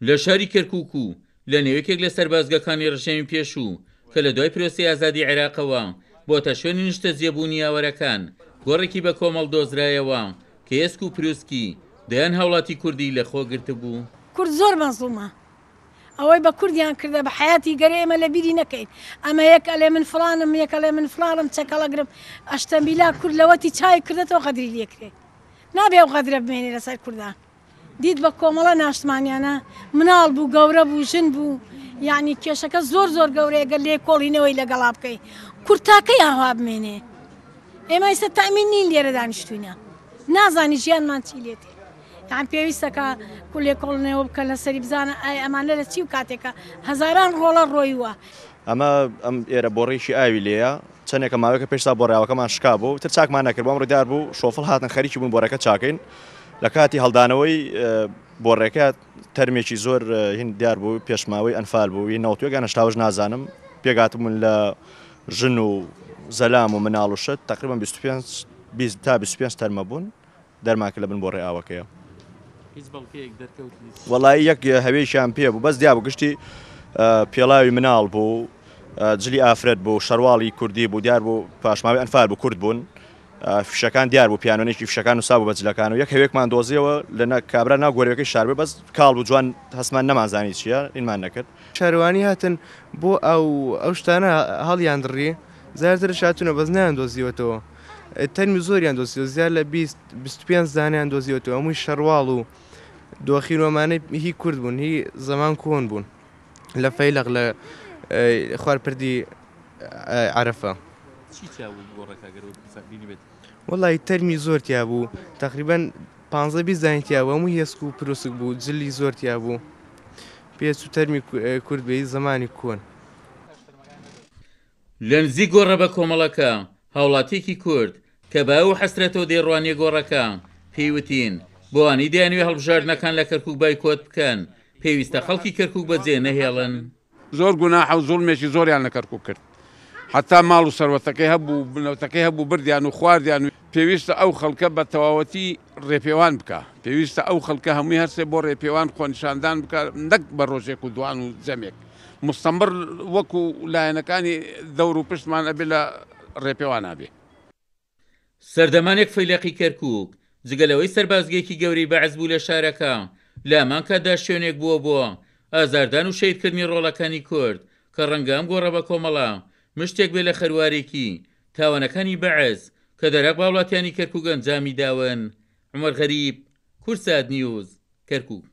لە شاری کەرکووک و لە نێوەیەکێک لە سەربازگەکانی ڕژێمی پێشوو کە لە دوای پرۆسی ئازادی عێراقەوە بۆتە شوێنی نیشتە جێبوونی یاوەرەکان گۆڕێکی بە کۆمەڵ دۆزرایەوە کە ئێسک و پرووسکی دەیان هاوڵاتی کوردی لە خۆگرتە بوو. کورد زۆر مەزڵومە ئەوەی بە کوردیان کردە بە حیاتی گەرە ئێمە لە بیری نەکەین ئەمە یەک ئەلێ من فڵانم یەک ئەلێ من فڵانم چەکەڵەگرم ئەشتەمبیلا کورد لەوەتی چای کردێتەوە قەدری لێکرێت نابێ ئەو قەدرە بمێنێ لەسەر کوردان دیت بە کۆمەڵە ناشتمانیانە مناڵ بوو گەورە بوو ژن بوو یعنی کێشەکە زۆر زۆر گەورەیە گەر لێ کۆڵینەوەی لەگەڵا بکەی کورد تاکەی ئاوا بمێنێ ئێمە ئێستا تەمین نین لێرە دانیشتوینە نازانی ژیانمان چی لێتێ یان پێویستەکە کولێ کۆڵنەوە بکە لە سەری بزانە ئای ئەمانە لە چی و کاتێکە هەزاران ڕۆڵە ڕۆیوە ئەمە ئەم ئێرە بۆڕێکی ئاوی لێیە چەندێکە ماوەکە پێشتا بۆڕاوەکەمان شکا بوو تر چاکمان نەکرد بۆم ڕێدار بوو شۆفڵ هاتن خەریکی بوون بۆڕێکە چاکەین لە کاتی هەڵدانەوەی بۆڕێکە تەرمێکی زۆر هین دیار بوو پێشماوەی ئەنفال بوو نەوتوێگان هەشتاوەش نازانم پێگاتبوون لە ژن و زەلام و مناڵ و شت تقریبا 25 تا 25 تەرمە بوون دەرماکە لە بن بۆڕێ ئاوەکەیە وەڵی یەک هەوێشیان پێ بوو بەس دیا بوو گشتی پێڵاوی مناڵ بوو جلی ئافرەت بوو شەرواڵی کوردی بوو دیار بوو پاشماوی ئەنفال بوو کورد بوون فشەکان دیار بوو پیانۆنێکی فشەکان و سابوو بەجلەکان و یەک هەوێکمان دۆزیەوە لە کابرا ناو گۆرەکەی شاربێ بەس کاڵ بوو جوان هەسمان نەمانزانی چییە ئینمان نەکرد شاروانی هاتن بۆ ئەو شتانە هەڵیان دڕی زارترش هاتوونە بەس نیان دۆزیوەتەوە تەرمی زۆریان دۆزیوە زیاد لە 25 زانیان دۆزیوەتەوە هەمووی شەرواڵ و دۆخینۆمانەی هی کورد بوون هی زەمان کۆن بوون لە فەیلق لە خوارپردی عەرەفە وەڵی تەرمی زۆر تیا بوو تقریبا 15 زانی تیا بوو هەمووی هێسک و پرۆسک بوو جلی زۆر تیا بوو پێچ و تەرمی کورد بێ زەمانی کۆن لە نزیک گۆڕە بە کۆمەڵەکە هاوڵاتێکی کورد کە با و حەسرەتەوە دێڕوانیە گۆڕەکە پێیوتین بۆوانی دەیانوێ هەڵبژاردنەکان لە کەرکووک بایکۆت بکەن پێویستە خەڵکی کەرکووک بەجێ نەهێڵن زۆر گوناح و زوڵمێکی زۆریان لە کەرکووک کرد حتا ماڵ و سەروەتەکەی هەبوو بنەوتەکەی هەبوو بردیان و خواردیان و پێویستە ئەو خەڵکە بە تەواوەتی ڕێپێوان بکە پێویستە ئەو خەڵکە هەمووی هەرسێ بۆ ڕێپێوان خۆنیشاندان بکە نەک بە ڕۆژێک و دوان و جەمێک مستەمبر وەکو لایەنەکانی دەور و پشتمان ئەبێ لە ڕێپێوان نابێ سەردەمانێک فەیلەقی کەرکووک جگەلەوەی سەربازگەیەکی گەورەی بەعەز بوو لە شارەکە لە ئەمانکەدا شوێنێک بووە ئازاردان و شەیدکردنی ڕۆڵەکانی کورد کە ڕەنگە ئەم گۆڕە بە کۆمەڵە مشتێک بێ لە خەروارێکی تاوانەکانی بەعەز کە دەرەق باوڵاتیانی کەرکووک ئەنجامی داون عومەر غەریب کورسات نیوز کەرکووک